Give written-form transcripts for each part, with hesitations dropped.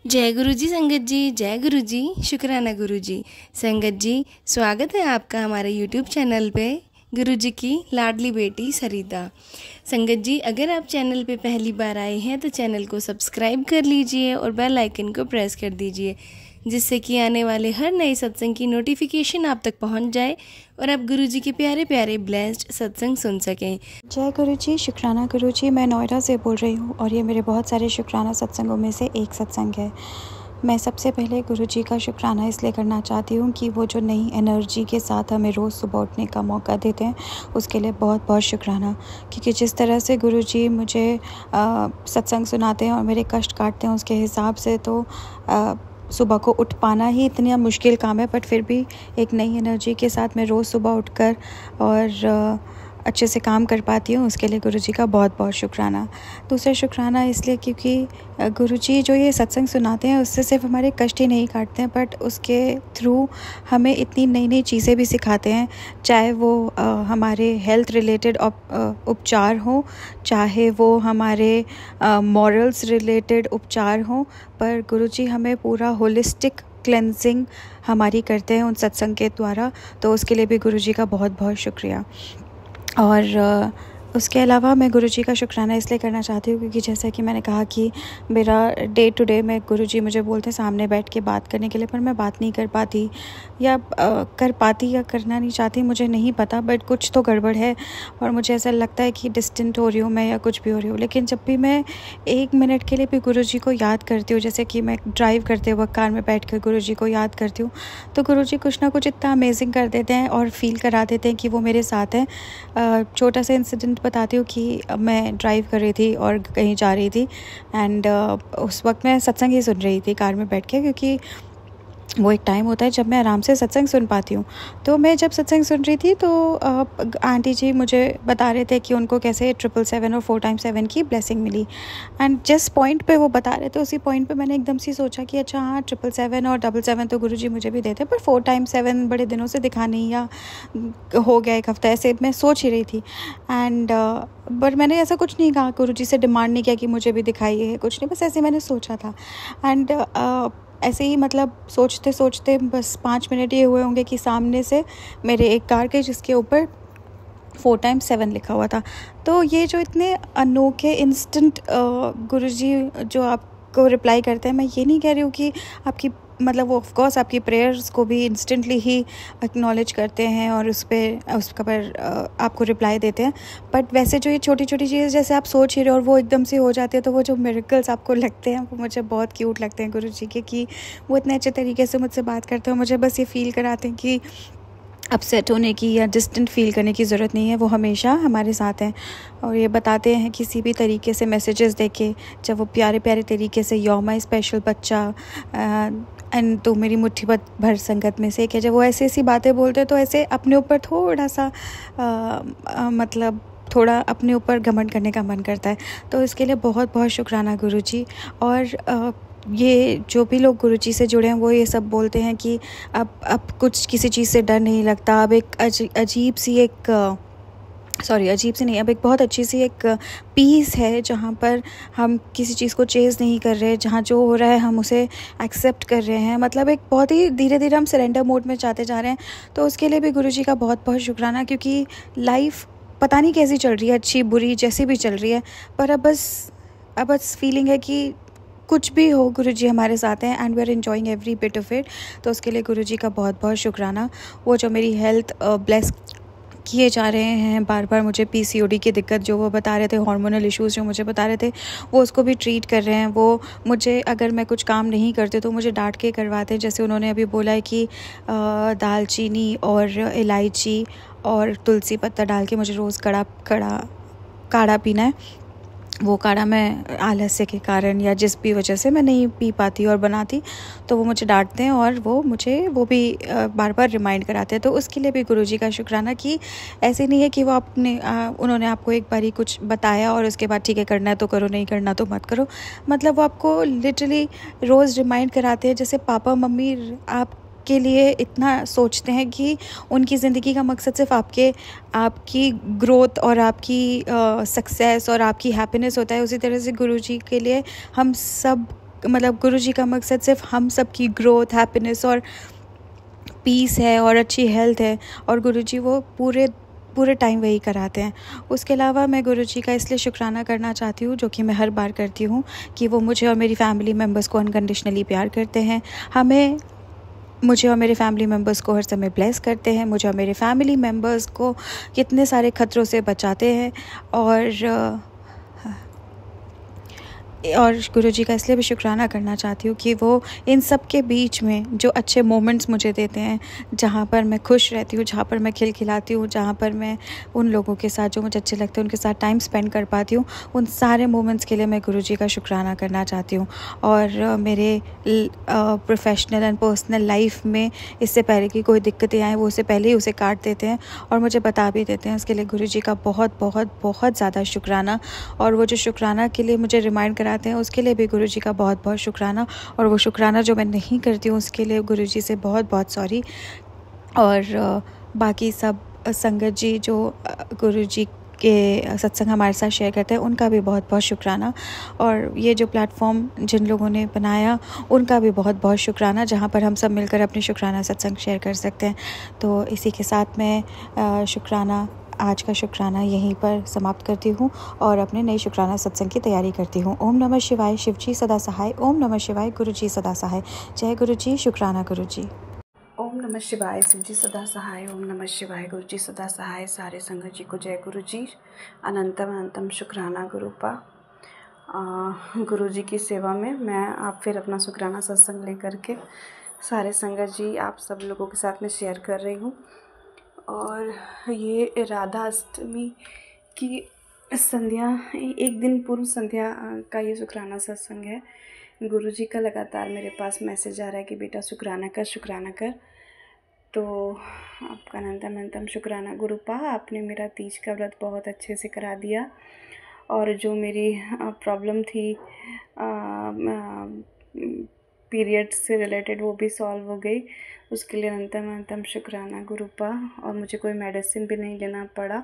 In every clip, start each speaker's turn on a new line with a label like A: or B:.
A: जय गुरु जी संगत जी, जय गुरु जी, शुक्राना गुरु जी। संगत जी, स्वागत है आपका हमारे यूट्यूब चैनल पे गुरु जी की लाडली बेटी सरिता। संगत जी, अगर आप चैनल पे पहली बार आए हैं तो चैनल को सब्सक्राइब कर लीजिए और बेल आइकन को प्रेस कर दीजिए, जिससे कि आने वाले हर नए सत्संग की नोटिफिकेशन आप तक पहुंच जाए और आप गुरु जी के प्यारे प्यारे ब्लेस्ड सत्संग सुन सकें।
B: जय गुरु जी, शुक्राना गुरु जी। मैं नोएडा से बोल रही हूँ और ये मेरे बहुत सारे शुक्राना सत्संगों में से एक सत्संग है। मैं सबसे पहले गुरु जी का शुक्राना इसलिए करना चाहती हूँ कि वो जो नई एनर्जी के साथ हमें रोज़ सुबह उठने का मौका देते हैं, उसके लिए बहुत बहुत शुक्राना। क्योंकि जिस तरह से गुरु जी मुझे सत्संग सुनाते हैं और मेरे कष्ट काटते हैं, उसके हिसाब से तो सुबह को उठ पाना ही इतना मुश्किल काम है, बट फिर भी एक नई एनर्जी के साथ मैं रोज़ सुबह उठकर और अच्छे से काम कर पाती हूँ, उसके लिए गुरुजी का बहुत बहुत शुक्राना। दूसरा शुक्राना इसलिए क्योंकि गुरुजी जो ये सत्संग सुनाते हैं उससे सिर्फ हमारे कष्ट ही नहीं काटते हैं, बट उसके थ्रू हमें इतनी नई नई चीज़ें भी सिखाते हैं, चाहे वो हमारे हेल्थ रिलेटेड उपचार हो, चाहे वो हमारे मॉरल्स रिलेटेड उपचार हो, पर गुरुजी हमें पूरा होलिस्टिक क्लेंजिंग हमारी करते हैं उन सत्संग के द्वारा। तो उसके लिए भी गुरुजी का बहुत बहुत शुक्रिया। और उसके अलावा मैं गुरुजी का शुक्राना इसलिए करना चाहती हूँ क्योंकि जैसा कि मैंने कहा कि मेरा डे टू डे में गुरुजी मुझे बोलते हैं सामने बैठ के बात करने के लिए, पर मैं बात नहीं कर पाती या कर पाती या करना नहीं चाहती, मुझे नहीं पता, बट कुछ तो गड़बड़ है और मुझे ऐसा लगता है कि डिस्टेंट हो रही हूँ मैं या कुछ भी हो रही हूँ। लेकिन जब भी मैं 1 मिनट के लिए भी गुरुजी को याद करती हूँ, जैसे कि मैं ड्राइव करते वक्त कार में बैठ कर गुरुजी को याद करती हूँ, तो गुरुजी कुछ ना कुछ इतना अमेजिंग कर देते हैं और फील करा देते हैं कि वो मेरे साथ हैं। छोटा सा इंसिडेंट बताती हूँ कि मैं ड्राइव कर रही थी और कहीं जा रही थी एंड उस वक्त मैं सत्संग ही सुन रही थी कार में बैठ के, क्योंकि वो एक टाइम होता है जब मैं आराम से सत्संग सुन पाती हूँ। तो मैं जब सत्संग सुन रही थी तो आंटी जी मुझे बता रहे थे कि उनको कैसे 777 और 4x7 की ब्लेसिंग मिली, एंड जिस पॉइंट पे वो बता रहे थे उसी पॉइंट पे मैंने एकदम से सोचा कि अच्छा हाँ, 777 और 777 तो गुरुजी मुझे भी देते, पर 4x7 बड़े दिनों से दिखा नहीं, या हो गया 1 हफ्ता, ऐसे मैं सोच ही रही थी। एंड बट मैंने ऐसा कुछ नहीं कहा, गुरुजी से डिमांड नहीं किया कि मुझे भी दिखाइए, कुछ नहीं, बस ऐसे मैंने सोचा था। एंड ऐसे ही मतलब सोचते सोचते बस 5 मिनट ये हुए होंगे कि सामने से मेरे एक कार के जिसके ऊपर 4x7 लिखा हुआ था। तो ये जो इतने अनोखे इंस्टेंट गुरुजी जो आपको रिप्लाई करते हैं, मैं ये नहीं कह रही हूँ कि आपकी मतलब वो ऑफ कोर्स आपकी प्रेयर्स को भी इंस्टेंटली ही एक्नॉलेज करते हैं और उस पर आपको रिप्लाई देते हैं, बट वैसे जो ये छोटी छोटी चीज़ जैसे आप सोच ही रहे हो और वो एकदम से हो जाते हैं, तो वो जो मिरेकल्स आपको लगते हैं वो मुझे बहुत क्यूट लगते हैं गुरुजी के, कि वो इतने अच्छे तरीके से मुझसे बात करते हैं। मुझे बस ये फील कराते हैं कि अपसेट होने की या डिस्टेंट फील करने की ज़रूरत नहीं है, वो हमेशा हमारे साथ हैं। और ये बताते हैं किसी भी तरीके से मैसेजेस देके, जब वो प्यारे प्यारे तरीके से योर माय स्पेशल बच्चा एंड तो मेरी मुट्ठी भर संगत में से एक है, जब वो ऐसी ऐसी बातें बोलते हैं तो ऐसे अपने ऊपर थोड़ा सा मतलब थोड़ा अपने ऊपर घमंड करने का मन करता है। तो इसके लिए बहुत बहुत शुक्राना गुरुजी। और ये जो भी लोग गुरुजी से जुड़े हैं वो ये सब बोलते हैं कि अब कुछ किसी चीज़ से डर नहीं लगता, अब एक अजीब सी नहीं, अब एक बहुत अच्छी सी एक पीस है जहाँ पर हम किसी चीज़ को चेज़ नहीं कर रहे, जहाँ जो हो रहा है हम उसे एक्सेप्ट कर रहे हैं, मतलब एक बहुत ही धीरे धीरे हम सरेंडर मोड में जाते जा रहे हैं। तो उसके लिए भी गुरुजी का बहुत बहुत शुक्राना, क्योंकि लाइफ पता नहीं कैसी चल रही है, अच्छी बुरी जैसी भी चल रही है, पर अब बस फीलिंग है कि कुछ भी हो गुरुजी हमारे साथ हैं and we are enjoying every bit of it. तो उसके लिए गुरुजी का बहुत बहुत शुक्राना। वो जो मेरी हेल्थ ब्लेस किए जा रहे हैं, बार बार मुझे PCOD की दिक्कत जो वो बता रहे थे, हार्मोनल इश्यूज़ जो मुझे बता रहे थे, वो उसको भी ट्रीट कर रहे हैं। वो मुझे अगर मैं कुछ काम नहीं करते तो मुझे डांट के करवाते हैं, जैसे उन्होंने अभी बोला है कि दालचीनी और इलायची और तुलसी पत्ता डाल के मुझे रोज़ काढ़ा पीना है। वो काढ़ा मैं आलस्य के कारण या जिस भी वजह से मैं नहीं पी पाती और बनाती, तो वो मुझे डांटते हैं और वो भी बार बार रिमाइंड कराते हैं। तो उसके लिए भी गुरुजी का शुक्राना, कि ऐसे नहीं है कि वो उन्होंने आपको एक बारी कुछ बताया और उसके बाद ठीक है करना है तो करो, नहीं करना तो मत करो। मतलब वो आपको लिटरली रोज़ रिमाइंड कराते हैं, जैसे पापा मम्मी आप के लिए इतना सोचते हैं कि उनकी ज़िंदगी का मकसद सिर्फ आपकी ग्रोथ और आपकी सक्सेस और आपकी हैप्पीनेस होता है। उसी तरह से गुरुजी के लिए हम सब मतलब गुरुजी का मकसद सिर्फ हम सब की ग्रोथ, हैप्पीनेस और पीस है और अच्छी हेल्थ है, और गुरुजी वो पूरे टाइम वही कराते हैं। उसके अलावा मैं गुरुजी का इसलिए शुक्राना करना चाहती हूँ, जो कि मैं हर बार करती हूँ, कि वो मुझे और मेरी फैमिली मेम्बर्स को अनकंडीशनली प्यार करते हैं। मुझे और मेरे फैमिली मेम्बर्स को हर समय ब्लेस करते हैं। मुझे और मेरे फैमिली मेम्बर्स को कितने सारे खतरों से बचाते हैं। और गुरुजी का इसलिए भी शुक्राना करना चाहती हूँ कि वो इन सब के बीच में जो अच्छे मोमेंट्स मुझे देते हैं, जहाँ पर मैं खुश रहती हूँ, जहाँ पर मैं खिलखिलाती हूँ, जहाँ पर मैं उन लोगों के साथ जो मुझे अच्छे लगते हैं उनके साथ टाइम स्पेंड कर पाती हूँ, उन सारे मोमेंट्स के लिए मैं गुरुजी का शुक्राना करना चाहती हूँ। और मेरे प्रोफेशनल एंड पर्सनल लाइफ में इससे पहले कि कोई दिक्कतें आएँ, वो उससे पहले ही उसे काट देते हैं और मुझे बता भी देते हैं। इसके लिए गुरुजी का बहुत बहुत बहुत ज़्यादा शुक्राना। और वो जो शुक्राना के लिए मुझे रिमाइंड कराते हैं, उसके लिए भी गुरुजी का बहुत बहुत शुक्राना। और वो शुक्राना जो मैं नहीं करती हूँ, उसके लिए गुरुजी से बहुत बहुत सॉरी। और बाकी सब संगत जी जो गुरुजी के सत्संग हमारे साथ शेयर करते हैं, उनका भी बहुत बहुत शुक्राना। और ये जो प्लेटफॉर्म जिन लोगों ने बनाया, उनका भी बहुत बहुत शुक्राना, जहाँ पर हम सब मिलकर अपने शुक्राना सत्संग शेयर कर सकते हैं। तो इसी के साथ मैं आज का शुक्राना यहीं पर समाप्त करती हूँ और अपने नए शुक्राना सत्संग की तैयारी करती हूँ। ओम नमः शिवाय, शिवजी सदा सहाय। ओम नमः शिवाय, गुरुजी सदा सहाय। जय गुरुजी, शुक्राना गुरुजी।
C: ओम नमः शिवाय, शिवजी सदा सहाय। ओम नमः शिवाय, गुरुजी सदा सहाय। सारे संगत जी को जय गुरुजी। अनंतम अनंतम शुक्राना गुरुपा। गुरुजी की सेवा में मैं आप फिर अपना शुक्राना सत्संग लेकर के सारे संगत जी आप सब लोगों के साथ में शेयर कर रही हूँ। और ये राधा अष्टमी की संध्या, एक दिन पूर्व संध्या का ये शुक्राना सत्संग है। गुरुजी का लगातार मेरे पास मैसेज आ रहा है कि बेटा शुक्राना कर। तो आपका अनंतम शुक्राना गुरुपा। आपने मेरा तीज का व्रत बहुत अच्छे से करा दिया, और जो मेरी प्रॉब्लम थी पीरियड से रिलेटेड, वो भी सॉल्व हो गई। उसके लिए अनंतम शुक्राना गुरुपा। और मुझे कोई मेडिसिन भी नहीं लेना पड़ा।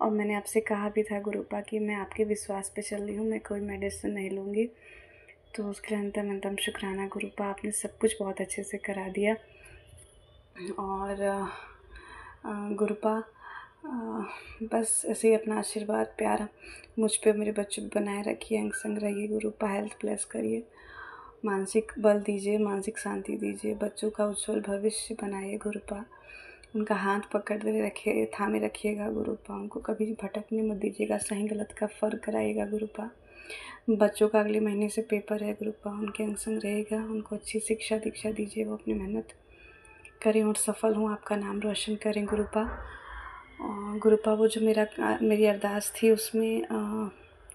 C: और मैंने आपसे कहा भी था गुरुपा कि मैं आपके विश्वास पे चल रही हूँ, मैं कोई मेडिसिन नहीं लूँगी। तो उसके लिए अनंतम शुक्राना गुरुपा। आपने सब कुछ बहुत अच्छे से करा दिया। और गुरुपा बस ऐसे ही अपना आशीर्वाद प्यार मुझ पे, मेरे बच्चों पे बनाए रखिए, अंग संग रहिए गुरुपा। हेल्थ ब्लेस करिए, मानसिक बल दीजिए, मानसिक शांति दीजिए, बच्चों का उज्जवल भविष्य बनाइए गुरुपा। उनका हाथ पकड़ रखिए, थामे रखिएगा गुरुपा। उनको कभी भटकने मत दीजिएगा, सही गलत का फ़र्क कराइएगा गुरुपा। बच्चों का अगले महीने से पेपर है गुरुपा, उनके अंग संग रहेगा। उनको अच्छी शिक्षा दीक्षा दीजिए, वो अपनी मेहनत करें और सफल हों, आपका नाम रोशन करें गुरुपा। गुरुपा वो जो मेरी अरदास थी, उसमें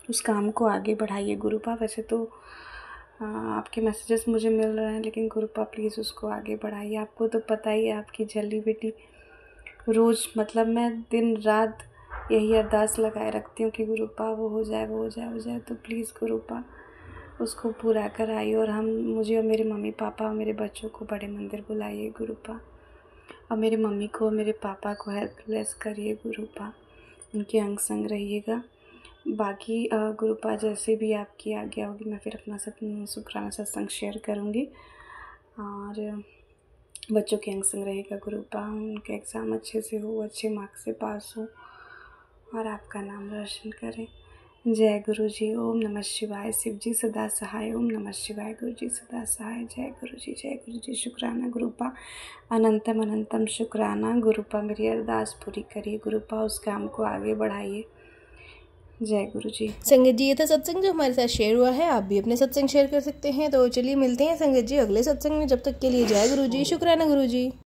C: उस काम को आगे बढ़ाइए गुरुपा। वैसे तो आपके मैसेजेस मुझे मिल रहे हैं, लेकिन गुरुपा प्लीज़ उसको आगे बढ़ाइए। आपको तो पता ही है, आपकी जल्दी बेटी रोज़, मतलब मैं दिन रात यही अरदास लगाए रखती हूँ कि गुरुपा वो हो जाए। तो प्लीज़ गुरुपा उसको पूरा कराइए। और मुझे और मेरे मम्मी पापा और मेरे बच्चों को बड़े मंदिर बुलाइए गुरुपा। और मेरी मम्मी को, मेरे पापा को हेल्थ ब्लेस करिए गुरुपा। उनके अंग संग रहिएगा। बाकी गुरुपा जैसे भी आपकी आज्ञा होगी, मैं फिर अपना शुक्राना सत्संग शेयर करूँगी। और बच्चों के अंग संग रहेगा गुरुपा। उनके एग्ज़ाम अच्छे से हो, अच्छे मार्क्स से पास हो, और आपका नाम रोशन करें। जय गुरुजी। ओम नमः शिवाय, शिवजी सदा सहाय। ओम नमः शिवाय, गुरुजी सदा सहाय। जय गुरुजी। शुक्राना गुरुपा। अनंतम शुक्राना गुरुपा। मेरी अरदास पूरी करिए गुरुपा, उस काम को आगे बढ़ाइए। जय गुरुजी।
A: संगत जी, ये था सत्संग जो हमारे साथ शेयर हुआ है। आप भी अपने सत्संग शेयर कर सकते हैं। तो चलिए मिलते हैं संगत जी अगले सत्संग में। जब तक के लिए जय गुरुजी, शुक्राना गुरुजी।